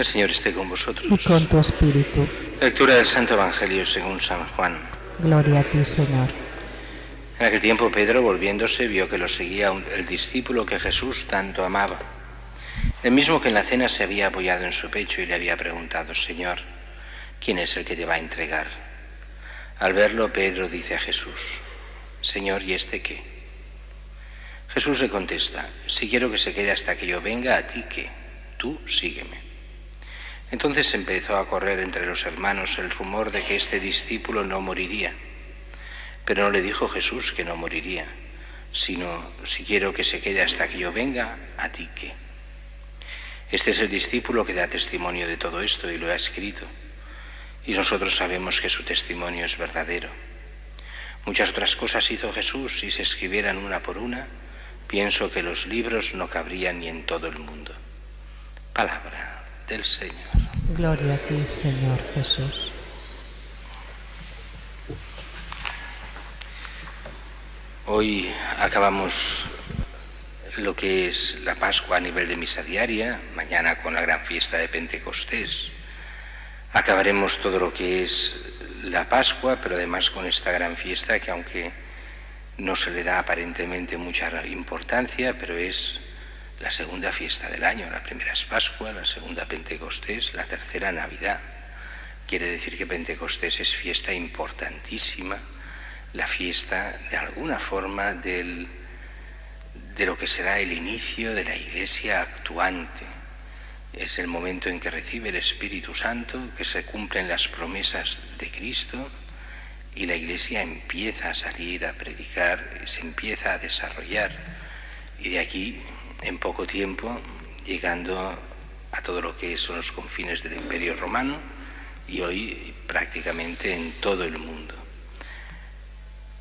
El Señor esté con vosotros. Y con tu espíritu. Lectura del Santo Evangelio según San Juan. Gloria a ti, Señor. En aquel tiempo Pedro, volviéndose, vio que lo seguía el discípulo que Jesús tanto amaba, el mismo que en la cena se había apoyado en su pecho y le había preguntado: Señor, ¿quién es el que te va a entregar? Al verlo, Pedro dice a Jesús: Señor, ¿y este qué? Jesús le contesta: si quiero que se quede hasta que yo venga, ¿a ti qué? Tú sígueme. Entonces empezó a correr entre los hermanos el rumor de que este discípulo no moriría. Pero no le dijo Jesús que no moriría, sino: si quiero que se quede hasta que yo venga, ¿a ti qué? Este es el discípulo que da testimonio de todo esto y lo ha escrito. Y nosotros sabemos que su testimonio es verdadero. Muchas otras cosas hizo Jesús. Si se escribieran una por una, pienso que los libros no cabrían ni en todo el mundo. Palabra del Señor. Gloria a ti, Señor Jesús. Hoy acabamos lo que es la Pascua a nivel de misa diaria, mañana con la gran fiesta de Pentecostés. Acabaremos todo lo que es la Pascua, pero además con esta gran fiesta que, aunque no se le da aparentemente mucha importancia, pero es la segunda fiesta del año. La primera es Pascua, la segunda Pentecostés, la tercera Navidad. Quiere decir que Pentecostés es fiesta importantísima, la fiesta de alguna forma de lo que será el inicio de la Iglesia actuante. Es el momento en que recibe el Espíritu Santo, que se cumplen las promesas de Cristo y la Iglesia empieza a salir a predicar, se empieza a desarrollar, y de aquí, en poco tiempo, llegando a todo lo que son los confines del Imperio Romano y hoy prácticamente en todo el mundo.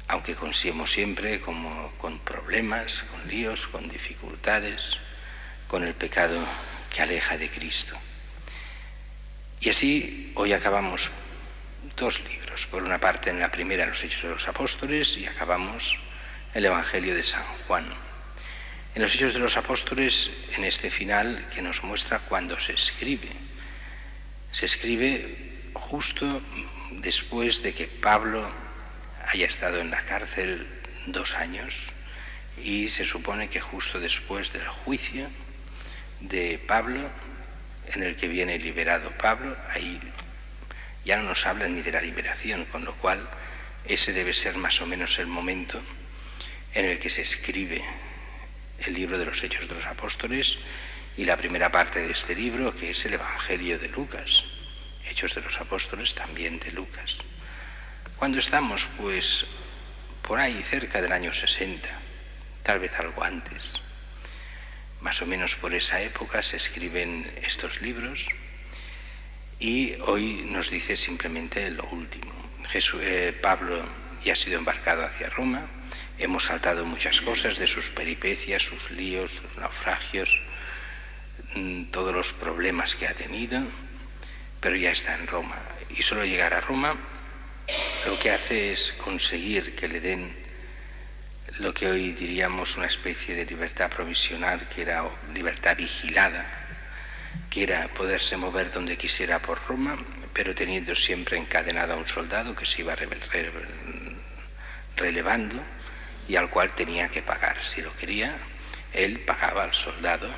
Aunque consiemos siempre como con problemas, con líos, con dificultades, con el pecado que aleja de Cristo. Y así hoy acabamos dos libros. Por una parte, en la primera, los Hechos de los Apóstoles, y acabamos el Evangelio de San Juan. En los Hechos de los Apóstoles, en este final que nos muestra cuando se escribe. Se escribe justo después de que Pablo haya estado en la cárcel 2 años, y se supone que justo después del juicio de Pablo, en el que viene liberado Pablo, ahí ya no nos hablan ni de la liberación, con lo cual ese debe ser más o menos el momento en el que se escribe el libro de los Hechos de los Apóstoles y la primera parte de este libro, que es el Evangelio de Lucas. Hechos de los Apóstoles también de Lucas. ¿Cuándo estamos? Pues por ahí cerca del año 60, tal vez algo antes. Más o menos por esa época se escriben estos libros, y hoy nos dice simplemente lo último. Pablo ya ha sido embarcado hacia Roma, hemos saltado muchas cosas de sus peripecias, sus líos, sus naufragios, todos los problemas que ha tenido, pero ya está en Roma. Y solo llegar a Roma lo que hace es conseguir que le den lo que hoy diríamos una especie de libertad provisional, que era libertad vigilada, que era poderse mover donde quisiera por Roma, pero teniendo siempre encadenado a un soldado que se iba relevando y al cual tenía que pagar. Si lo quería, él pagaba al soldado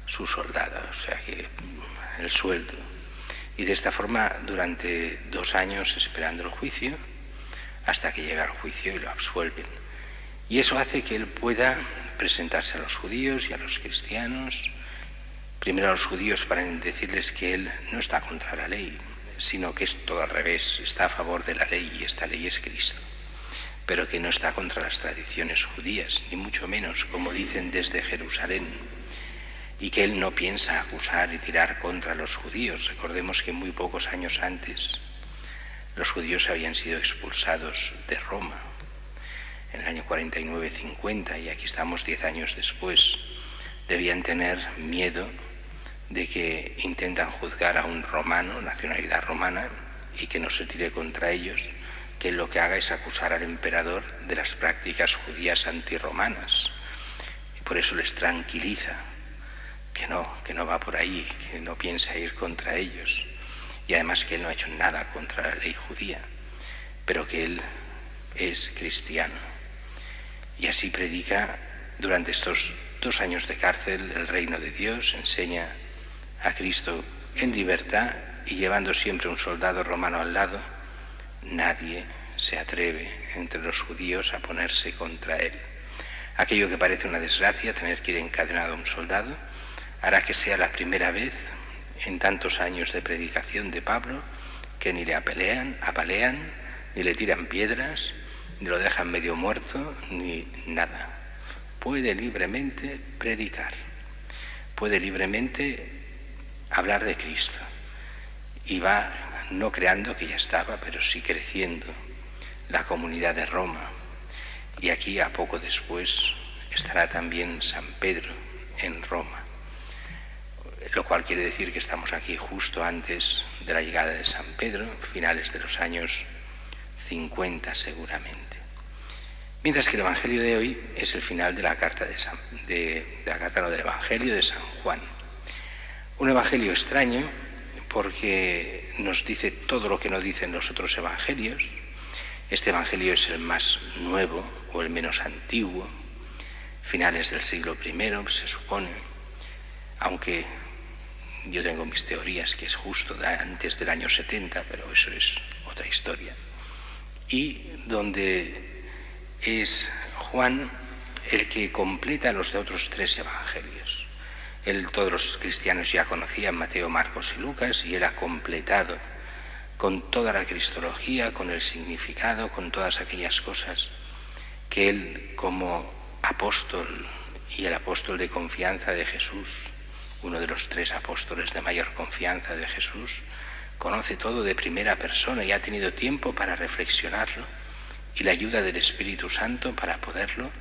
su soldado, o sea que el sueldo. Y de esta forma, durante 2 años esperando el juicio, hasta que llega el juicio y lo absuelven. Y eso hace que él pueda presentarse a los judíos y a los cristianos. Primero a los judíos para decirles que él no está contra la ley, sino que es todo al revés, está a favor de la ley, y esta ley es Cristo. Pero que no está contra las tradiciones judías, ni mucho menos, como dicen desde Jerusalén. Y que él no piensa acusar y tirar contra los judíos. Recordemos que muy pocos años antes los judíos habían sido expulsados de Roma, en el año 49-50, y aquí estamos 10 años después. Debían tener miedo de que intentan juzgar a un romano, nacionalidad romana, y que no se tire contra ellos, que lo que haga es acusar al emperador de las prácticas judías antirromanas. Y por eso les tranquiliza que no va por ahí, que no piensa ir contra ellos, y además que él no ha hecho nada contra la ley judía, pero que él es cristiano. Y así predica durante estos 2 años de cárcel el reino de Dios, enseña a Cristo en libertad y llevando siempre un soldado romano al lado. Nadie se atreve entre los judíos a ponerse contra él. Aquello que parece una desgracia, tener que ir encadenado a un soldado, hará que sea la primera vez en tantos años de predicación de Pablo que ni le apalean, ni le tiran piedras, ni lo dejan medio muerto, ni nada. Puede libremente predicar, puede libremente hablar de Cristo. Y va no creando, que ya estaba, pero sí creciendo la comunidad de Roma. Y aquí, a poco después, estará también San Pedro en Roma. Lo cual quiere decir que estamos aquí justo antes de la llegada de San Pedro, finales de los años 50 seguramente. Mientras que el Evangelio de hoy es el final de la carta del Evangelio de San Juan. Un Evangelio extraño porque nos dice todo lo que no dicen los otros Evangelios. Este Evangelio es el más nuevo o el menos antiguo, finales del siglo I, se supone, aunque yo tengo mis teorías que es justo antes del año 70, pero eso es otra historia. Y donde es Juan el que completa los de otros 3 evangelios. Todos los cristianos ya conocían Mateo, Marcos y Lucas, y él ha completado con toda la cristología, con el significado, con todas aquellas cosas que él, como apóstol y el apóstol de confianza de Jesús, uno de los 3 apóstoles de mayor confianza de Jesús, conoce todo de primera persona y ha tenido tiempo para reflexionarlo y la ayuda del Espíritu Santo para poderlo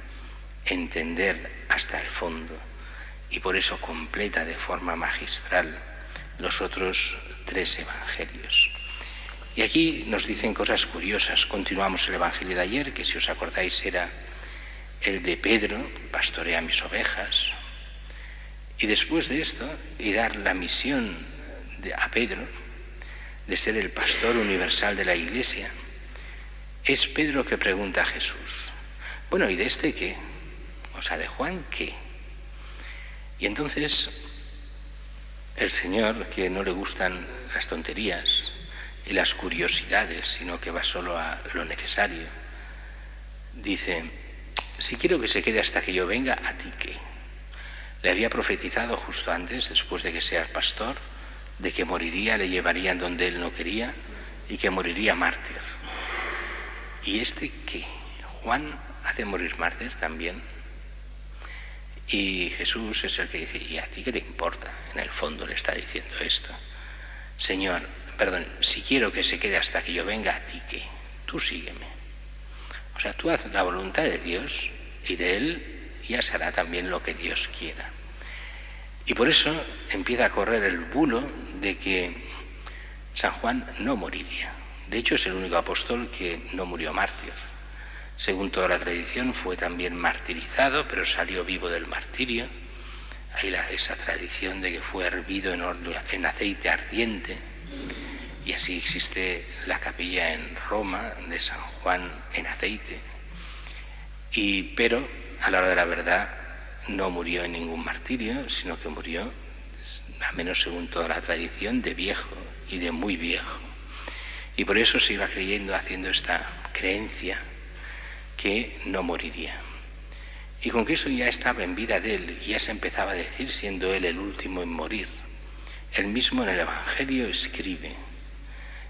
entender hasta el fondo. Y por eso completa de forma magistral los otros 3 evangelios. Y aquí nos dicen cosas curiosas. Continuamos el evangelio de ayer, que si os acordáis era el de Pedro, pastorea mis ovejas. Y después de esto, y dar la misión a Pedro de ser el pastor universal de la Iglesia, es Pedro que pregunta a Jesús: bueno, ¿y de este qué? O sea, ¿de Juan qué? Y entonces el Señor, que no le gustan las tonterías y las curiosidades, sino que va solo a lo necesario, dice: si quiero que se quede hasta que yo venga, ¿a ti qué? Le había profetizado justo antes, después de que sea pastor, de que moriría, le llevarían donde él no quería y que moriría mártir. ¿Y este qué? ¿Juan hace morir mártir también? Y Jesús es el que dice: ¿y a ti qué te importa? En el fondo le está diciendo esto. Señor, si quiero que se quede hasta que yo venga, ¿a ti qué? Tú sígueme. O sea, tú haz la voluntad de Dios y de Él ya se hará también lo que Dios quiera. Y por eso empieza a correr el bulo de que San Juan no moriría. De hecho, es el único apóstol que no murió mártir. Según toda la tradición, fue también martirizado, pero salió vivo del martirio. Hay esa tradición de que fue hervido en aceite ardiente, y así existe la capilla en Roma de San Juan en aceite. Pero a la hora de la verdad no murió en ningún martirio, sino que murió, al menos según toda la tradición, de viejo y de muy viejo. Y por eso se iba creyendo, haciendo esta creencia, que no moriría. Y con que eso ya estaba en vida de él, y ya se empezaba a decir, siendo él el último en morir. Él mismo en el Evangelio escribe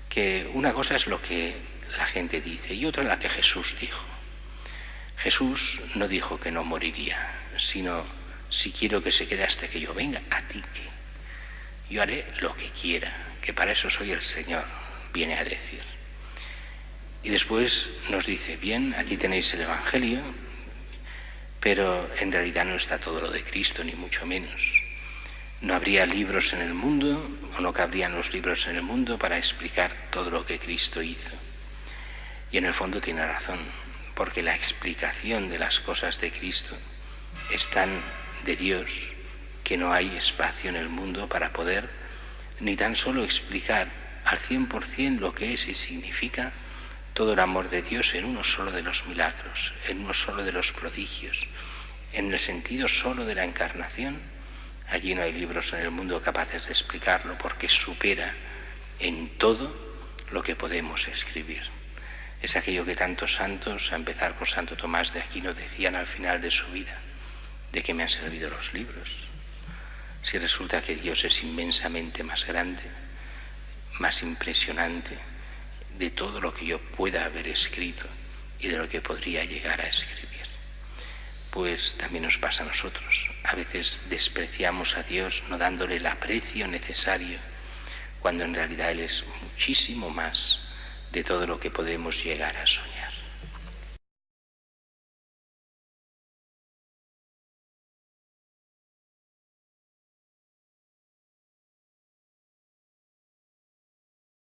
que una cosa es lo que la gente dice y otra la que Jesús dijo. Jesús no dijo que no moriría, sino: si quiero que se quede hasta que yo venga, ¿a ti qué? Yo haré lo que quiera, que para eso soy el Señor, viene a decir. Y después nos dice: bien, aquí tenéis el Evangelio, pero en realidad no está todo lo de Cristo, ni mucho menos. No habría libros en el mundo, o no cabrían los libros en el mundo para explicar todo lo que Cristo hizo. Y en el fondo tiene razón, porque la explicación de las cosas de Cristo es tan de Dios que no hay espacio en el mundo para poder ni tan solo explicar al 100% lo que es y significa todo el amor de Dios en uno solo de los milagros, en uno solo de los prodigios, en el sentido solo de la encarnación. Allí no hay libros en el mundo capaces de explicarlo, porque supera en todo lo que podemos escribir. Es aquello que tantos santos, a empezar por Santo Tomás de Aquino, decían al final de su vida: ¿de qué me han servido los libros? Si resulta que Dios es inmensamente más grande, más impresionante de todo lo que yo pueda haber escrito y de lo que podría llegar a escribir. Pues también nos pasa a nosotros. A veces despreciamos a Dios no dándole el aprecio necesario, cuando en realidad Él es muchísimo más de todo lo que podemos llegar a soñar.